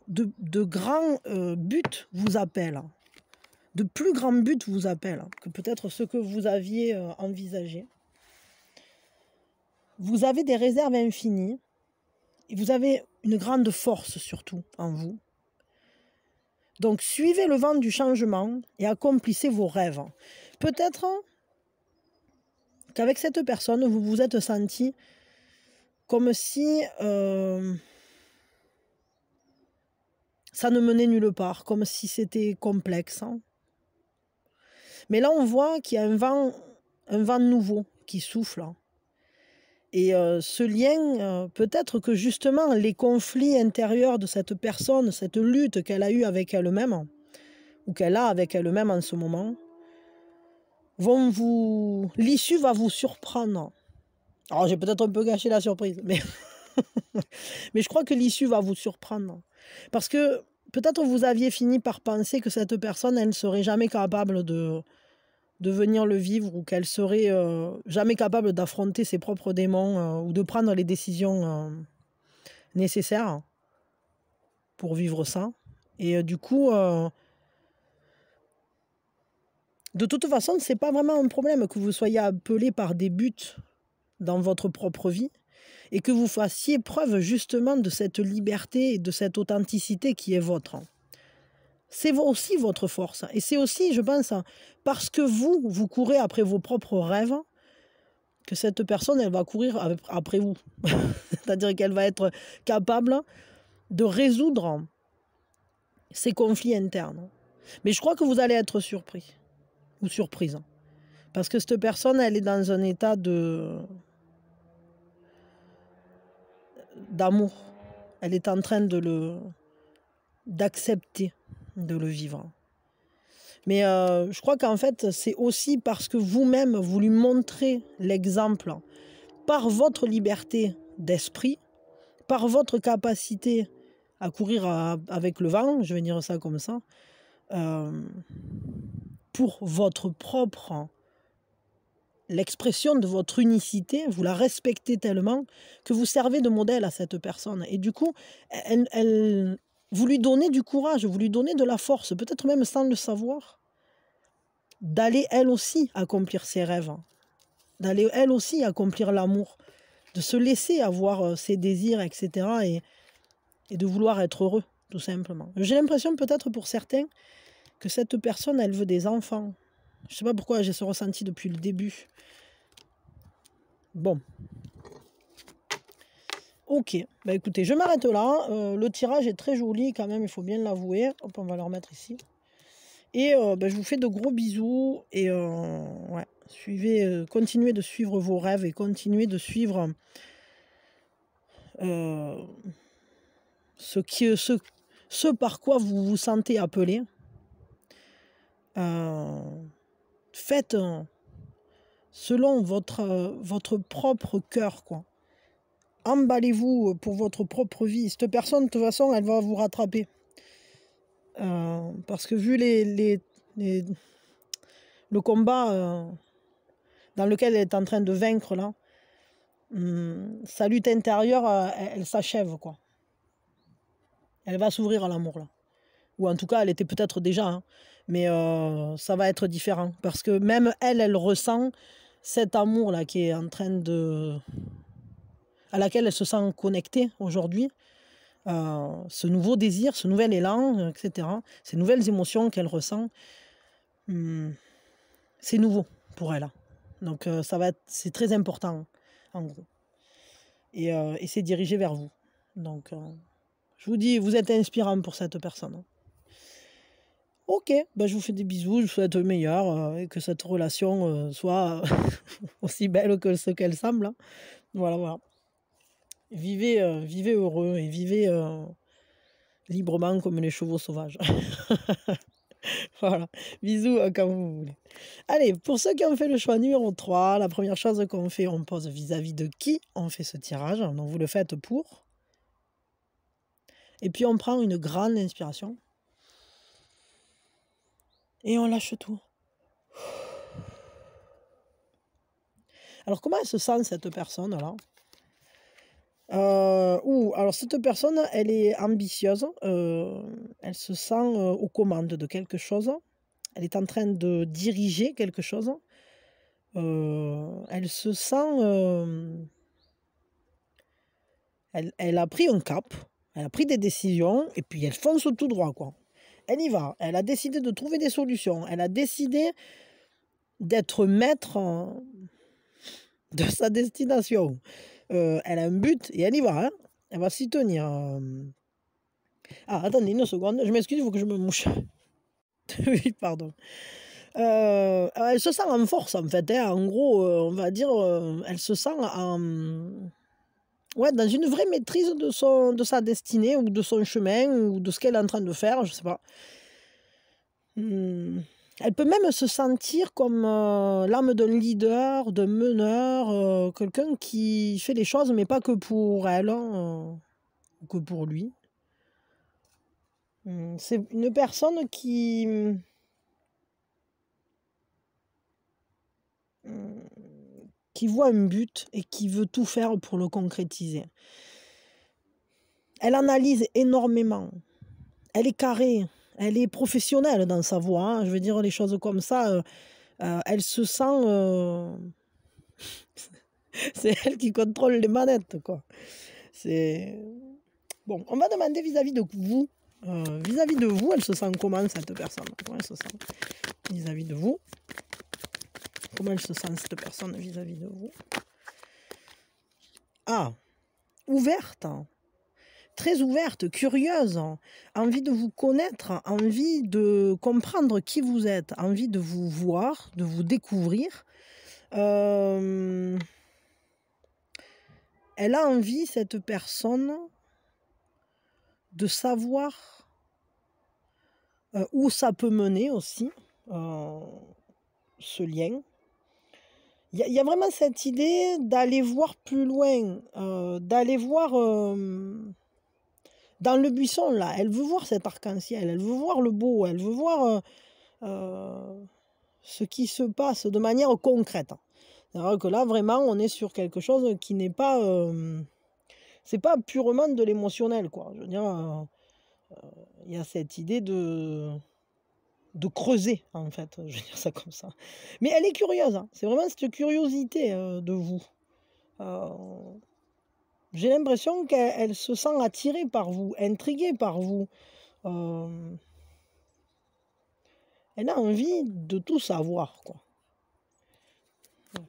De grands buts vous appellent. De plus grands buts vous appellent que peut-être ce que vous aviez envisagé. Vous avez des réserves infinies et vous avez une grande force surtout en vous. Donc suivez le vent du changement et accomplissez vos rêves. Peut-être qu'avec cette personne, vous vous êtes senti comme si ça ne menait nulle part, comme si c'était complexe. Mais là, on voit qu'il y a un vent nouveau qui souffle. Et ce lien, peut-être que justement, les conflits intérieurs de cette personne, cette lutte qu'elle a eue avec elle-même, ou qu'elle a avec elle-même en ce moment, l'issue va vous surprendre. Alors, j'ai peut-être un peu gâché la surprise, mais je crois que l'issue va vous surprendre. Parce que peut-être vous aviez fini par penser que cette personne, elle ne serait jamais capable de venir le vivre ou qu'elle serait jamais capable d'affronter ses propres démons ou de prendre les décisions nécessaires pour vivre ça. Et du coup, de toute façon, ce n'est pas vraiment un problème que vous soyez appelé par des buts dans votre propre vie et que vous fassiez preuve justement de cette liberté et de cette authenticité qui est vôtre. C'est aussi votre force. Et c'est aussi, je pense, parce que vous courez après vos propres rêves, que cette personne, elle va courir après vous. C'est-à-dire qu'elle va être capable de résoudre ces conflits internes. Mais je crois que vous allez être surpris ou surprise. Parce que cette personne, elle est dans un état d'amour. Elle est en train d'accepter de le vivre. Mais je crois qu'en fait, c'est aussi parce que vous-même, vous lui montrez l'exemple par votre liberté d'esprit, par votre capacité à courir avec le vent, je vais dire ça comme ça, pour votre propre... L'expression de votre unicité, vous la respectez tellement que vous servez de modèle à cette personne. Et du coup, elle vous lui donnez du courage, vous lui donnez de la force, peut-être même sans le savoir, d'aller elle aussi accomplir ses rêves, d'aller elle aussi accomplir l'amour, de se laisser avoir ses désirs, etc. Et de vouloir être heureux, tout simplement. J'ai l'impression peut-être pour certains que cette personne, elle veut des enfants. Je ne sais pas pourquoi j'ai ce ressenti depuis le début. Bon. Ok, bah écoutez, je m'arrête là. Le tirage est très joli quand même, il faut bien l'avouer. Hop, on va le remettre ici. Et je vous fais de gros bisous. Et ouais, continuez de suivre vos rêves et continuez de suivre ce par quoi vous vous sentez appelé. Faites selon votre propre cœur, quoi. Emballez-vous pour votre propre vie. Cette personne, de toute façon, elle va vous rattraper. Parce que vu le combat dans lequel elle est en train de vaincre, là, sa lutte intérieure, elle s'achève, quoi. Elle va s'ouvrir à l'amour, là. Ou en tout cas, elle était peut-être déjà, hein. Mais ça va être différent. Parce que même elle ressent cet amour-là qui est en train à laquelle elle se sent connectée aujourd'hui. Ce nouveau désir, ce nouvel élan, etc. Ces nouvelles émotions qu'elle ressent, c'est nouveau pour elle. Donc c'est très important, en gros. Et c'est dirigé vers vous. Donc, je vous dis, vous êtes inspirant pour cette personne. Ok, je vous fais des bisous, je vous souhaite le meilleur et que cette relation soit aussi belle que ce qu'elle semble. Voilà, voilà. Vivez heureux et vivez librement comme les chevaux sauvages. Voilà, bisous quand vous voulez. Allez, pour ceux qui ont fait le choix numéro 3, la première chose qu'on fait, on pose vis-à-vis de qui on fait ce tirage. Donc vous le faites pour. Et puis on prend une grande inspiration. Et on lâche tout. Alors comment elle se sent cette personne-là ? Alors cette personne, elle est ambitieuse. Elle se sent aux commandes de quelque chose. Elle est en train de diriger quelque chose. Elle se sent... Elle a pris un cap, elle a pris des décisions, et puis elle fonce tout droit, quoi. Elle y va, elle a décidé de trouver des solutions, elle a décidé d'être maître de sa destination. Elle a un but, et elle y va, hein. Elle va s'y tenir. Ah, attendez une seconde, je m'excuse, il faut que je me mouche. Oui, pardon. Elle se sent en force, en fait, hein. En gros, on va dire, elle se sent dans une vraie maîtrise de sa destinée ou de son chemin ou de ce qu'elle est en train de faire, je sais pas. Elle peut même se sentir comme l'âme d'un leader, d'un meneur, quelqu'un qui fait les choses mais pas que pour elle, ou que pour lui. C'est une personne qui voit un but et qui veut tout faire pour le concrétiser. Elle analyse énormément. Elle est carrée. Elle est professionnelle dans sa voix. Hein. Je veux dire les choses comme ça. Elle se sent... c'est elle qui contrôle les manettes, quoi. C'est... Bon, on va demander vis-à-vis de vous. Vis-à-vis de vous, elle se sent comment, cette personne ? Comment elle se sent vis-à-vis de vous ? Comment elle se sent, cette personne, vis-à-vis de vous ? Ah, ouverte, très ouverte, curieuse, envie de vous connaître, envie de comprendre qui vous êtes, envie de vous voir, de vous découvrir. Elle a envie, cette personne, de savoir où ça peut mener aussi, ce lien. Il y a vraiment cette idée d'aller voir plus loin, d'aller voir dans le buisson, là. Elle veut voir cet arc-en-ciel, elle veut voir le beau, elle veut voir ce qui se passe de manière concrète. C'est-à-dire que là, vraiment, on est sur quelque chose qui n'est pas... c'est pas purement de l'émotionnel, quoi. Je veux dire, Il y a cette idée de creuser, en fait, je vais dire ça comme ça. Mais elle est curieuse, hein. C'est vraiment cette curiosité de vous. J'ai l'impression qu'elle se sent attirée par vous, intriguée par vous. Elle a envie de tout savoir, quoi.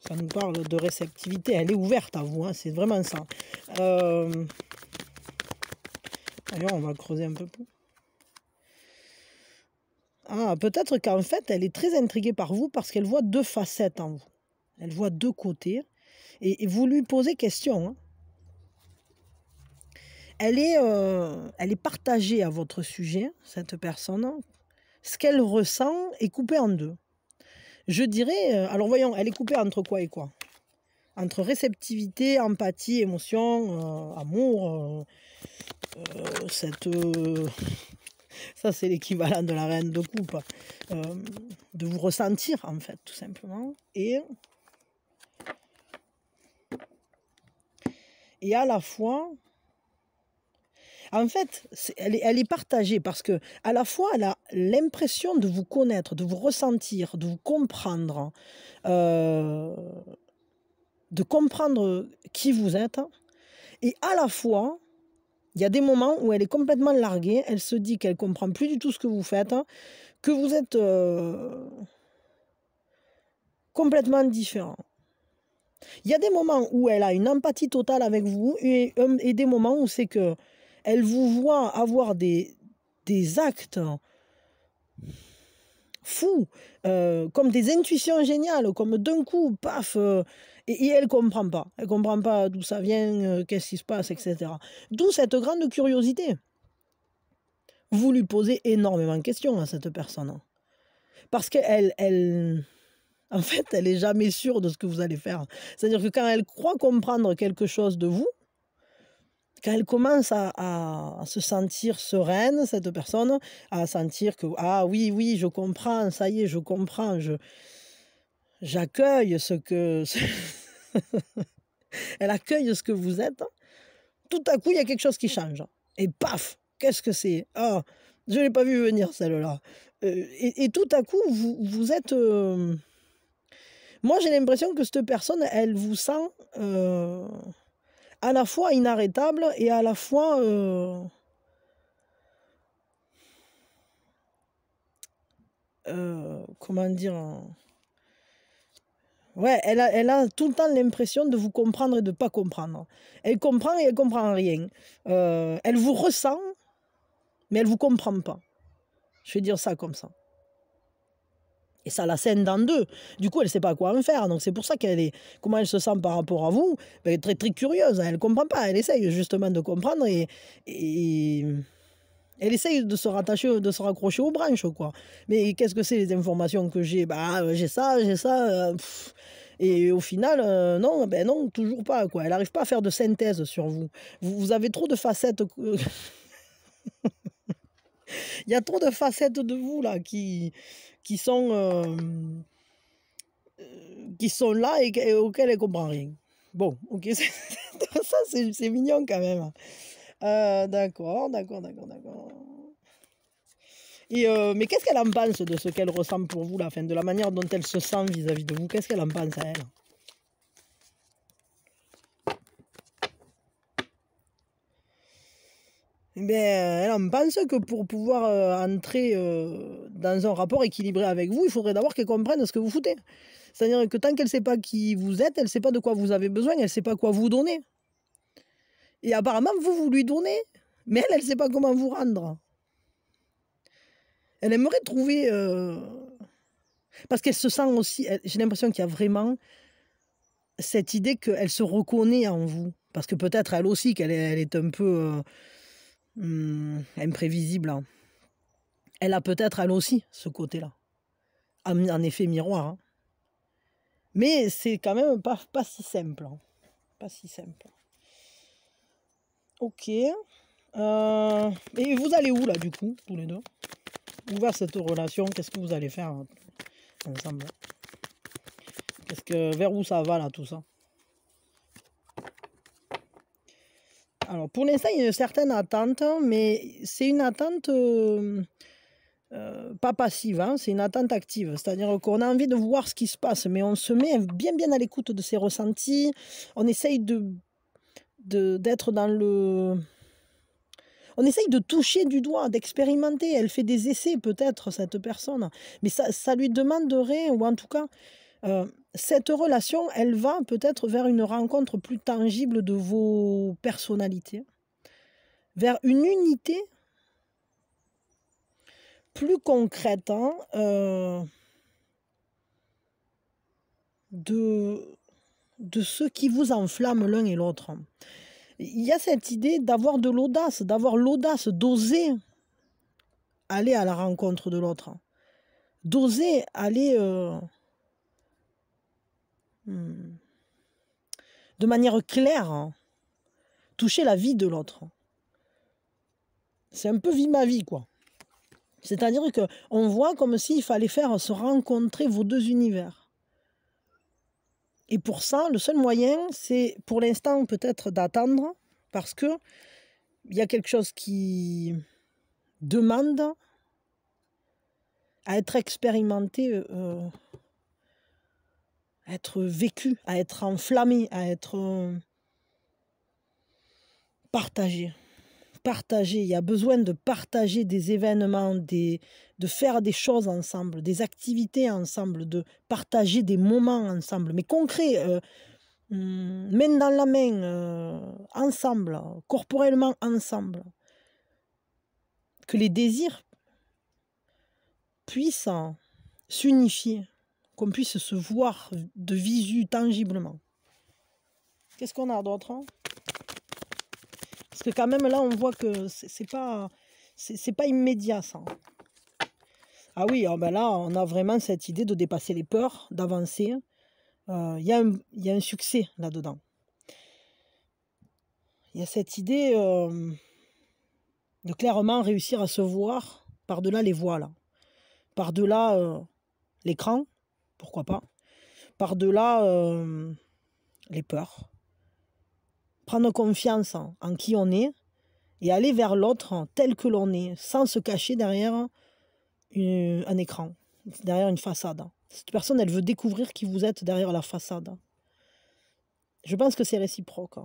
Ça nous parle de réceptivité, elle est ouverte à vous, hein, c'est vraiment ça. D'ailleurs, on va creuser un peu plus. Ah, peut-être qu'en fait, elle est très intriguée par vous parce qu'elle voit deux facettes en vous. Elle voit deux côtés. Et vous lui posez question. Hein. Elle est partagée à votre sujet, cette personne. Ce qu'elle ressent est coupé en deux. Je dirais, alors voyons, elle est coupée entre quoi et quoi? Entre réceptivité, empathie, émotion, amour, ça c'est l'équivalent de la reine de coupe, de vous ressentir en fait, tout simplement. Et à la fois, en fait, elle est partagée parce que à la fois, elle a l'impression de vous connaître, de vous ressentir, de vous comprendre, de comprendre qui vous êtes. Et à la fois, il y a des moments où elle est complètement larguée, elle se dit qu'elle ne comprend plus du tout ce que vous faites, que vous êtes complètement différent. Il y a des moments où elle a une empathie totale avec vous et des moments où c'est que elle vous voit avoir des actes fous, comme des intuitions géniales, comme d'un coup, paf, et elle ne comprend pas. Elle ne comprend pas d'où ça vient, qu'est-ce qui se passe, etc. D'où cette grande curiosité. Vous lui posez énormément de questions à cette personne. Parce qu'elle, en fait, elle n'est jamais sûre de ce que vous allez faire. C'est-à-dire que quand elle croit comprendre quelque chose de vous, quand elle commence à se sentir sereine, cette personne, à sentir que, ah oui, oui, je comprends, ça y est, je comprends, j'accueille ce que... elle accueille ce que vous êtes, tout à coup, il y a quelque chose qui change. Et paf, qu'est-ce que c'est? Ah, je ne l'ai pas vu venir, celle-là. Et tout à coup, vous êtes... Moi, j'ai l'impression que cette personne, elle vous sent à la fois inarrêtable et à la fois... comment dire? Ouais, elle a tout le temps l'impression de vous comprendre et de ne pas comprendre. Elle comprend et elle ne comprend rien. Elle vous ressent, mais elle ne vous comprend pas. Je vais dire ça comme ça. Et ça la scène dans deux. Du coup, elle ne sait pas quoi en faire. Donc c'est pour ça qu'elle est... Comment elle se sent par rapport à vous? Elle est très très curieuse. Elle ne comprend pas. Elle essaye justement de comprendre et elle essaye de se rattacher, de se raccrocher aux branches, quoi. Mais qu'est-ce que c'est les informations que j'ai? Bah, j'ai ça, et au final, non, ben non, toujours pas, quoi. Elle n'arrive pas à faire de synthèse sur vous. Vous avez trop de facettes. Il y a trop de facettes de vous, là, qui sont là et auxquelles elle ne comprend rien. Bon, ok, ça, c'est mignon quand même. D'accord. Et mais qu'est-ce qu'elle en pense de ce qu'elle ressent pour vous, la fin, de la manière dont elle se sent vis-à-vis de vous? Qu'est-ce qu'elle en pense à elle? Eh bien, elle en pense que pour pouvoir entrer dans un rapport équilibré avec vous, il faudrait d'abord qu'elle comprenne ce que vous foutez. C'est-à-dire que tant qu'elle ne sait pas qui vous êtes, elle ne sait pas de quoi vous avez besoin, elle ne sait pas quoi vous donner. Et apparemment, vous lui donnez, mais elle ne sait pas comment vous rendre. Elle aimerait trouver... Parce qu'elle se sent aussi... J'ai l'impression qu'il y a vraiment cette idée qu'elle se reconnaît en vous. Parce que peut-être elle aussi, qu'elle est un peu imprévisible. Hein. Elle a peut-être elle aussi ce côté-là. En effet miroir. Hein. Mais c'est quand même pas si simple. Hein. Pas si simple. Ok. Et vous allez où là du coup, tous les deux? Où va cette relation? Qu'est-ce que vous allez faire ensemble? Vers où ça va là tout ça? Alors, pour l'instant, il y a une certaine attente, mais c'est une attente pas passive, hein, c'est une attente active. C'est-à-dire qu'on a envie de voir ce qui se passe, mais on se met bien à l'écoute de ses ressentis. On essaye d'être dans le... On essaye de toucher du doigt, d'expérimenter. Elle fait des essais, peut-être, cette personne. Mais ça lui demanderait, ou en tout cas, cette relation, elle va peut-être vers une rencontre plus tangible de vos personnalités, vers une unité plus concrète, hein, de ce qui vous enflamme l'un et l'autre. Il y a cette idée d'avoir de l'audace, d'oser aller à la rencontre de l'autre, d'oser aller de manière claire, hein, toucher la vie de l'autre. C'est un peu vie ma vie, quoi. C'est-à-dire qu'on voit comme s'il fallait faire se rencontrer vos deux univers. Et pour ça, le seul moyen, c'est pour l'instant peut-être d'attendre, parce que il y a quelque chose qui demande à être expérimenté, à être vécu, à être enflammé, à être partagé. Partager, il y a besoin de partager des événements, de faire des choses ensemble, des activités ensemble, de partager des moments ensemble, mais concrets, main dans la main, ensemble, corporellement ensemble. Que les désirs puissent s'unifier, qu'on puisse se voir de visu tangiblement. Qu'est-ce qu'on a d'autre, hein? Parce que quand même là on voit que c'est pas immédiat ça. Ah oui, oh ben là on a vraiment cette idée de dépasser les peurs, d'avancer. Il y a un succès là-dedans. Il y a cette idée de clairement réussir à se voir par-delà les voiles, par-delà l'écran, pourquoi pas, par-delà les peurs. Prendre confiance en qui on est et aller vers l'autre tel que l'on est, sans se cacher derrière un écran, derrière une façade. Cette personne, elle veut découvrir qui vous êtes derrière la façade. Je pense que c'est réciproque.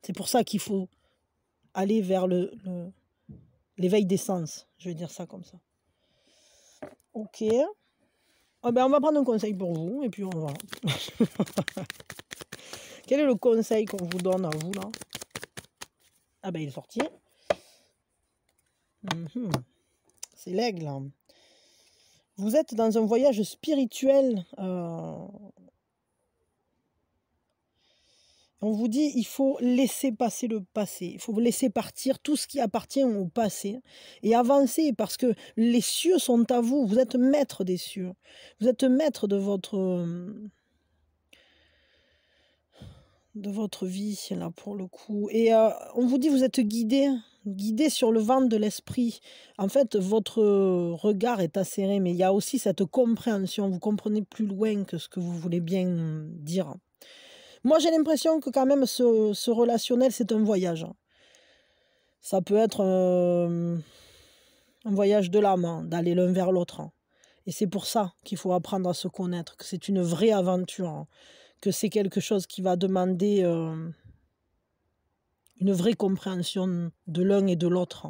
C'est pour ça qu'il faut aller vers l'éveil des sens. Je vais dire ça comme ça. Ok. Oh ben on va prendre un conseil pour vous et puis on va... Quel est le conseil qu'on vous donne à vous là? Ah ben il est sorti. C'est l'aigle. Vous êtes dans un voyage spirituel. On vous dit il faut laisser passer le passé. Il faut laisser partir tout ce qui appartient au passé et avancer parce que les cieux sont à vous. Vous êtes maître des cieux. Vous êtes maître de votre vie, là, pour le coup. Et on vous dit, vous êtes guidé sur le vent de l'esprit. En fait, votre regard est acéré, mais il y a aussi cette compréhension. Vous comprenez plus loin que ce que vous voulez bien dire. Moi, j'ai l'impression que quand même, ce relationnel, c'est un voyage. Ça peut être un voyage de l'âme, d'aller l'un vers l'autre. Et c'est pour ça qu'il faut apprendre à se connaître, que c'est une vraie aventure, que c'est quelque chose qui va demander une vraie compréhension de l'un et de l'autre.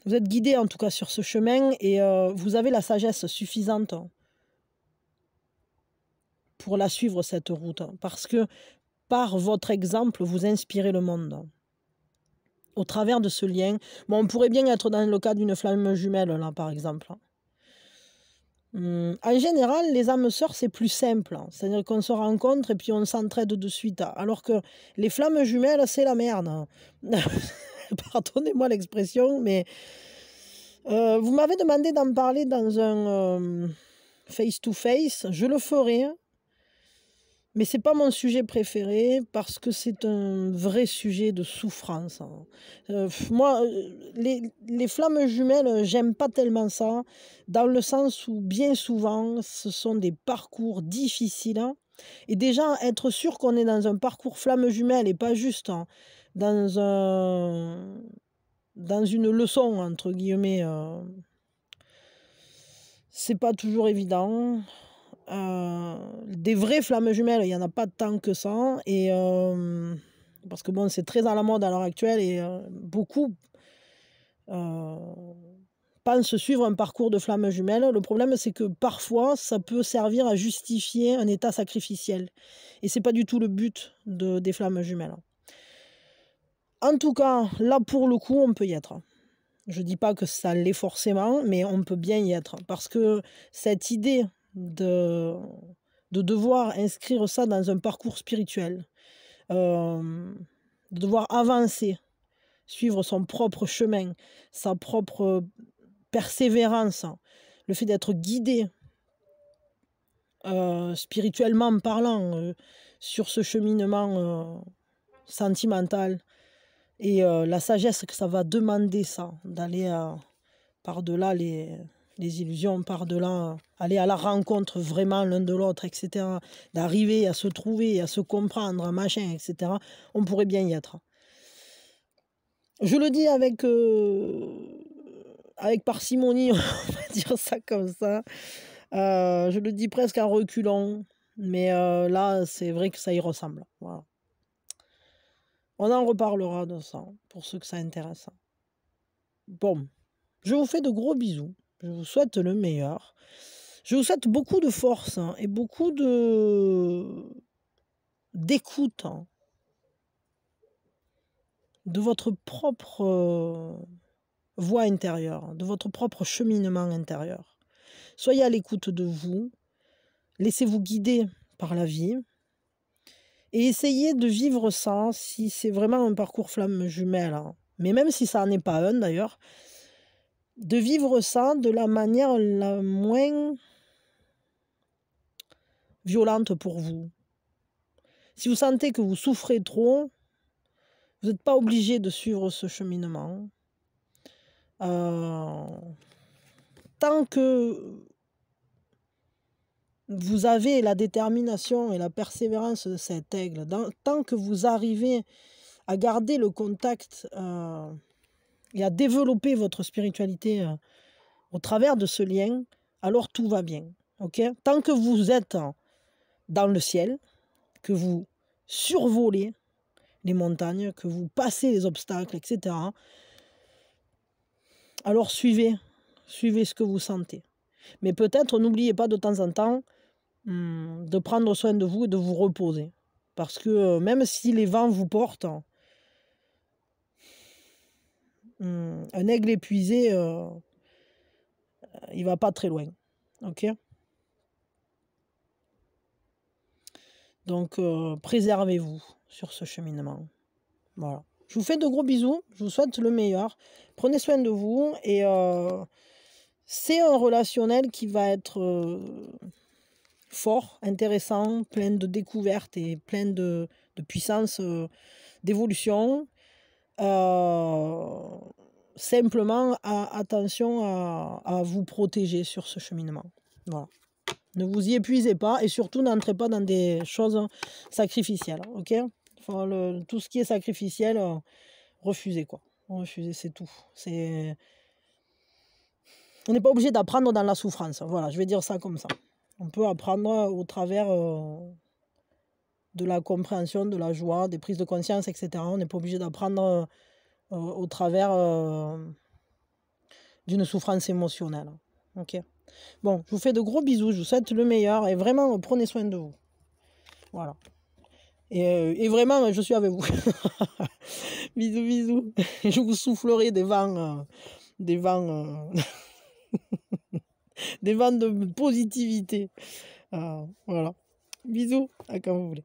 Vous êtes guidé en tout cas sur ce chemin et vous avez la sagesse suffisante pour la suivre cette route. Parce que par votre exemple, vous inspirez le monde. Au travers de ce lien, bon, on pourrait bien être dans le cas d'une flamme jumelle là par exemple. En général, les âmes sœurs, c'est plus simple. C'est-à-dire qu'on se rencontre et puis on s'entraide de suite. Alors que les flammes jumelles, c'est la merde. Pardonnez-moi l'expression, mais vous m'avez demandé d'en parler dans un face-to-face. Je le ferai. Mais ce n'est pas mon sujet préféré parce que c'est un vrai sujet de souffrance. Moi, les flammes jumelles, j'aime pas tellement ça, dans le sens où bien souvent, ce sont des parcours difficiles Et déjà, être sûr qu'on est dans un parcours flamme jumelle et pas juste hein, dans une leçon, entre guillemets, c'est pas toujours évident. Des vraies flammes jumelles, il n'y en a pas tant que ça. Et parce que bon, c'est très à la mode à l'heure actuelle et beaucoup pensent suivre un parcours de flammes jumelles. Le problème, c'est que parfois, ça peut servir à justifier un état sacrificiel. Et c'est pas du tout le but des flammes jumelles. En tout cas, là, pour le coup, on peut y être. Je dis pas que ça l'est forcément, mais on peut bien y être. Parce que cette idée de devoir inscrire ça dans un parcours spirituel, de devoir avancer, suivre son propre chemin, sa propre persévérance, le fait d'être guidé spirituellement parlant sur ce cheminement sentimental et la sagesse que ça va demander ça, d'aller par-delà les illusions, par-delà, aller à la rencontre vraiment l'un de l'autre, etc., d'arriver à se trouver, à se comprendre, machin, etc., on pourrait bien y être. Je le dis avec parcimonie, on va dire ça comme ça. Je le dis presque en reculant, mais là, c'est vrai que ça y ressemble. Voilà. On en reparlera de ça, pour ceux que ça intéresse. Bon, je vous fais de gros bisous. Je vous souhaite le meilleur. Je vous souhaite beaucoup de force et beaucoup d'écoute de votre propre voix intérieure, de votre propre cheminement intérieur. Soyez à l'écoute de vous. Laissez-vous guider par la vie. Et essayez de vivre ça si c'est vraiment un parcours flamme jumelle. Mais même si ça n'en est pas un d'ailleurs, de vivre ça de la manière la moins violente pour vous. Si vous sentez que vous souffrez trop, vous n'êtes pas obligé de suivre ce cheminement. Tant que vous avez la détermination et la persévérance de cet aigle, tant que vous arrivez à garder le contact et à développer votre spiritualité au travers de ce lien, alors tout va bien. Okay? Tant que vous êtes dans le ciel, que vous survolez les montagnes, que vous passez les obstacles, etc., alors suivez ce que vous sentez. Mais peut-être n'oubliez pas de temps en temps de prendre soin de vous et de vous reposer. Parce que même si les vents vous portent, un aigle épuisé, il va pas très loin. Ok? Donc, préservez-vous sur ce cheminement. Voilà. Je vous fais de gros bisous. Je vous souhaite le meilleur. Prenez soin de vous. Et c'est un relationnel qui va être fort, intéressant, plein de découvertes et plein de puissance d'évolution. Simplement, attention à vous protéger sur ce cheminement. Voilà. Ne vous y épuisez pas et surtout n'entrez pas dans des choses sacrificielles. Ok? Enfin, tout ce qui est sacrificiel, refusez quoi. Refusez, c'est tout. On n'est pas obligé d'apprendre dans la souffrance. Voilà, je vais dire ça comme ça. On peut apprendre au travers de la compréhension, de la joie, des prises de conscience, etc. On n'est pas obligé d'apprendre au travers d'une souffrance émotionnelle. Ok? Bon, je vous fais de gros bisous, je vous souhaite le meilleur et vraiment, prenez soin de vous. Voilà. Et vraiment, je suis avec vous. Bisous, bisous. Je vous soufflerai des vents, des vents de positivité. Voilà. Bisous, à quand vous voulez.